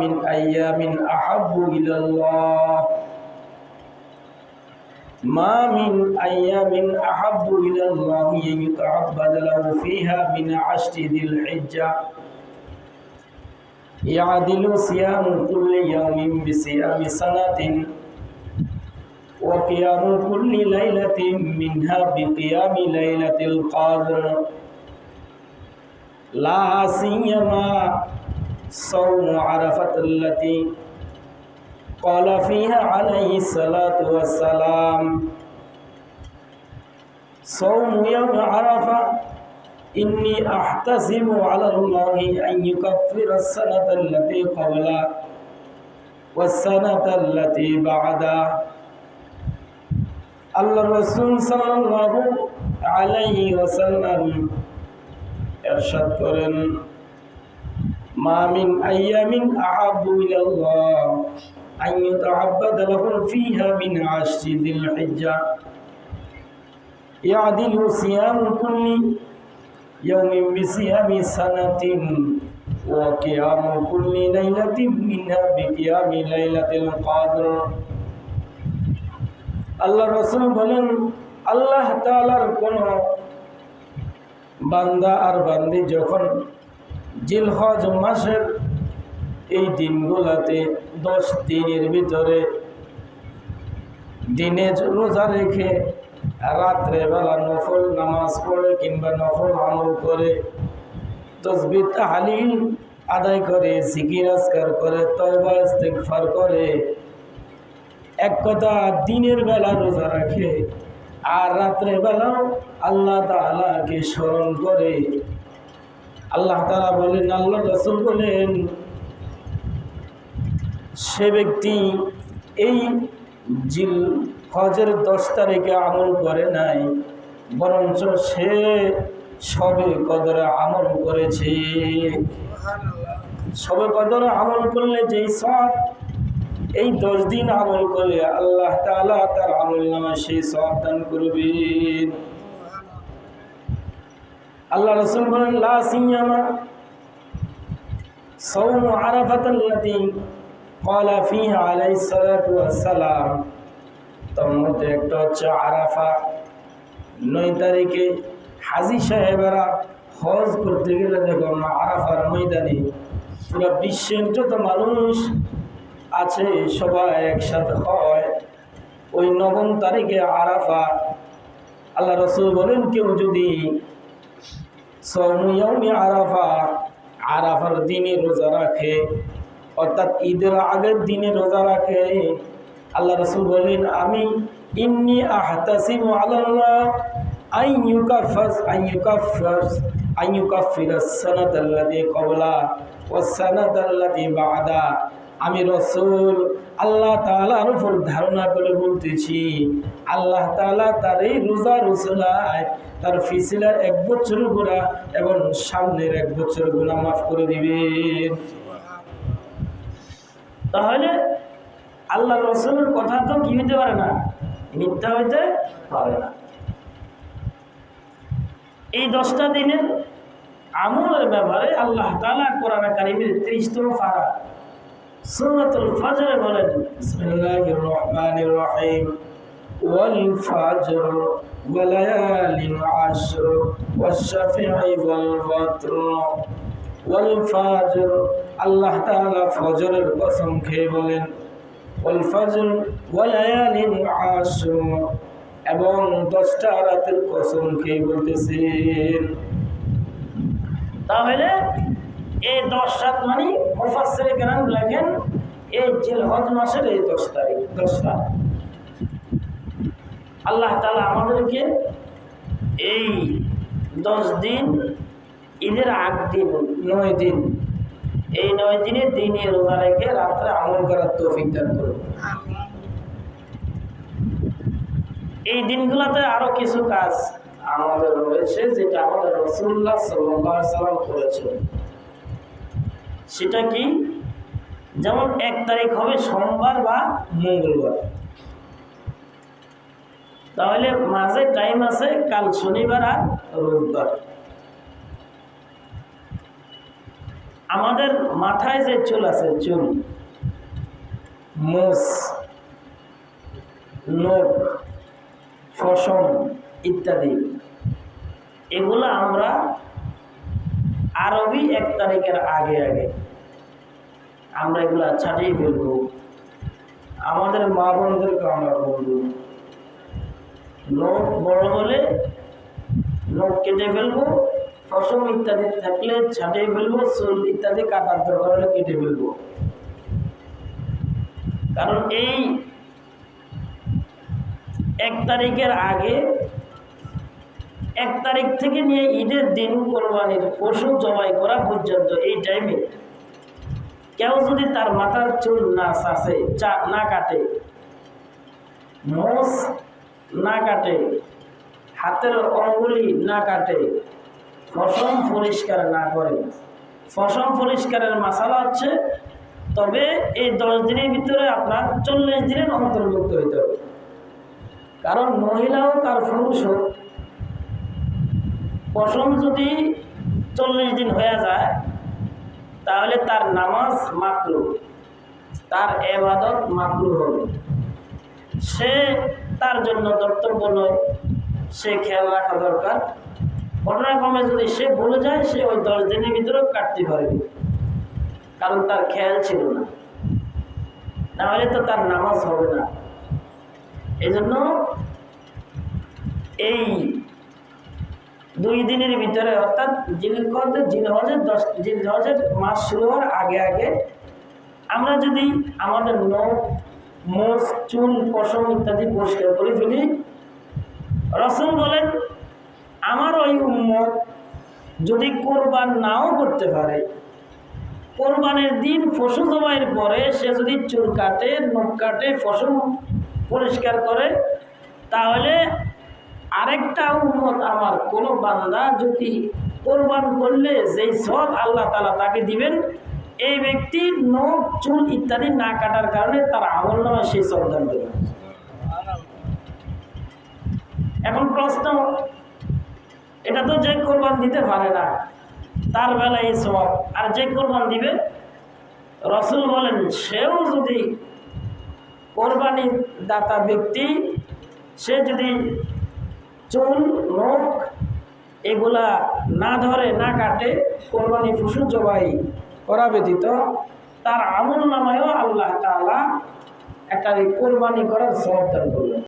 মিন আইয়ামিন আহাব্বু ইলাল্লাহ মা মিন আইয়ামিন আহাব্বু ইলাল্লাহ ইউতাআব্বাদু লাহু ফীহা মিন আশরি যিল হিজ্জা ইয়াদিলু সিয়ামু কুল্লি ইয়াউমিন বিসিয়ামি সানাতিন ওয়া কিয়ামু কুল্লি লাইলাতিন মিনহা বিকিয়ামি লাইলাতিল কদর লা সিয়ামা সাওমু আরাফাতাল্লাতী قال فيها عليه الصلاة والسلام صوم يوم عرفة إني أحتسب على الله أن يكفر السنة التي قبله والسنة التي بعده الله الرسول صلى الله عليه وسلم إرشاد করেন ما من أيام أحب إلى الله أن يتعبد لهم فيها من عشر ذي الحجة يعدل صيام كل يوم بصيام سنة وقيام كل ليلة منها بقيام ليلة القدر আল্লাহ রাসূল বলেন আল্লাহ তাআলার কোন বান্দা আর বান্দি যখন জিলহজ মাসের এই দিনগুলোতে 10 দিনের ভিতরে দিনে রোজা রেখে রাত্রে বেলা নফল নামাজ পড়ে কিংবা নফল আমল করে তাসবিহ তাহলিল আদায় করে জিকির আজকার করে তওবা ইস্তিগফার করে এক কথা দিনের বেলা রোজা রাখে আর রাত্রে বেলাও আল্লাহ তাআলাকে স্মরণ করে আল্লাহ তাআলা বলেন আল্লাহ রাসূল বলেন সে ব্যক্তি এই জিলহজের 10 তারিখে আমল করে নাই বরঞ্চ সে শবে কদরে আমল করেছে। শবে কদরে আমল করলে যেই সওয়াব এই 10 দিন আমল করলে আল্লাহ তাআলা তার আমলনামায় সেই সওয়াব দান করবেন। আল্লাহ রাসূল বলেন লা সিয়ামা সাওমু আরাফাতাল্লাতী قال فيها عليه الصلاة والسلام তার মধ্যে একটা হচ্ছে আরাফা 9 তারিখে হাজী সাহেবেরা হজ করতে গেলে দেখো আমরা আরাফার ময়দানে পুরো বিশ্বের যত মানুষ আছে সবাই একসাথে হয় ওই 9 তারিখে আরাফা। আল্লাহ রাসূল বলেন কেউ যদি সাওমু ইয়াউমি আরাফা আরাফার দিনে রোজা রাখে অর্থাৎ ঈদের আগের দিনে রোজা রাখে আল্লাহ রাসূল বলেন আমি ইন্নী আহতাসিবু আলাল্লাহ আইয়ুকাফিরাস সানাতাল্লাতী ক্বাবলা ওয়াস সানাতাল্লাতী বা'দা আমি রাসূল আল্লাহ তাআলার উপর ধারণা করে বলতেছি আল্লাহ তাআলা তার এই রোজা রসুলায় তার ফিসিলার 1 বছরের গুনাহ এবং সামনের 1 বছরের গুনাহ মাফ করে দিবেন। তাহলে আল্লাহ রাসূলের কথা তো কি হইতে পারে না, মিথ্যা হইতে পারে না। এই 10টা দিনের আমলের ব্যাপারে আল্লাহ তাআলা কোরআন কারীমের 30তম পারা সূরাতুল ফজরে বলেন বিসমিল্লাহির রহমানির রহিম ওয়াল ফাজর ওয়া লায়ালিন আশর ওয়াশ শাফিঈ ওয়াল ওয়াতর ওয়াল ফাজর আল্লাহ তাআলা ফজরের কসম খেয়ে বলেন ওয়াল ফজর ওয়া লায়ালিন আশর এবং 10টা রাতের কসম খেয়ে বলতেছেন। তাহলে এই 10 রাত মানে মুফাসসিরে কেরাম লেখেন এই জিলহজ মাসের এই 10 তারিখ 10 রাত আল্লাহ তাআলা আমাদেরকে এই 10 দিন ঈদের আগ দিন 9 দিন এই 9 দিনে দিনে রোজা রেখে রাত্রে আমল করার তৌফিক দান করুন। এই দিনগুলোতে আরো কিছু কাজ আমাদের রয়েছে যেটা আমাদের রাসূলুল্লাহ সাল্লাল্লাহু আলাইহি ওয়াসাল্লাম করেছেন। সেটা কি, যেমন 1 তারিখ হবে সোমবার বা মঙ্গলবার, তাহলে মাঝে টাইম আছে কাল শনিবার আর রোববার। আমাদের মাথায় যে চুল আছে, চুল, মোষ, নখ, পশম ইত্যাদি, এগুলো আমরা আরবি 1 তারিখের আগে আগে আমরা এগুলা ছাটিয়ে ফেলবো। আমাদের মা বোনদেরকে আমরা বলবো, নখ বড় হলে নখ কেটে ফেলবো, পশম ইত্যাদি থাকলে ছাটিয়ে ফেলবো, চুল ইত্যাদি কাটার দরকার হলে কেটে ফেলবো। কারণ এই 1 তারিখের আগে, 1 তারিখ থেকে নিয়ে ঈদের দিন কোরবানির পশু জবাই করা পর্যন্ত এই টাইমে কেউ যদি তার মাথার চুল না চাষে, না কাটে, মোষ না কাটে, হাতের অঙ্গুলি না কাটে, পশম পরিষ্কার না করে, পশম পরিষ্কারের মশালা হচ্ছে, তবে এই 10 দিনের ভিতরে আপনার 40 দিনের অন্তর্ভুক্ত হইতে হবে। কারণ মহিলা হোক আর পুরুষ হোক, পশম যদি 40 দিন হয়ে যায় তাহলে তার নামাজ মাকরুহ, তার ইবাদত মাকরুহ হবে। সে তার জন্য কর্তব্য নয়, সে খেয়াল রাখা দরকার। ঘটনাক্রমে যদি সে ভুলে যায়, সে ওই 10 দিনের ভিতরে কাটতে পারবে, কারণ তার খেয়াল ছিল না, নাহলে তো তার নামাজ হবে না। এই জন্য এই 2 দিনের ভিতরে, অর্থাৎ জিলহজের মাস শুরু হওয়ার আগে আগে আমরা যদি আমাদের নখ, মোষ, চুল, পশম ইত্যাদি পরিষ্কার করে ফেলি, রাসূল বলেন আমার ওই উম্মত যদি কোরবান নাও করতে পারে, কোরবানের দিন পশু জবাইয়ের পরে সে যদি চুল কাটে, নখ কাটে, পশম পরিষ্কার করে, তাহলে আরেকটা উম্মত আমার কোন বান্দা যদি কোরবান করলে যেই সওয়াব আল্লাহ তাআলা তাকে দিবেন, এই ব্যক্তি নখ, চুল ইত্যাদি না কাটার কারণে তার আমলনামায় সেই সওয়াব দান করবেন। এখন প্রশ্ন, এটা তো যে কোরবান দিতে পারে না তার বেলায় এই সওয়াব, আর যে কোরবান দিবে, রাসূল বলেন সেও যদি কোরবানি দাতা ব্যক্তি, সে যদি চুল, নখ এগুলা না ধরে, না কাটে, কোরবানি পশু জবাই করা ব্যতীত, তার আমলনামায়ও আল্লাহ তাআলা একটা কোরবানি করার সওয়াব দান করবেন।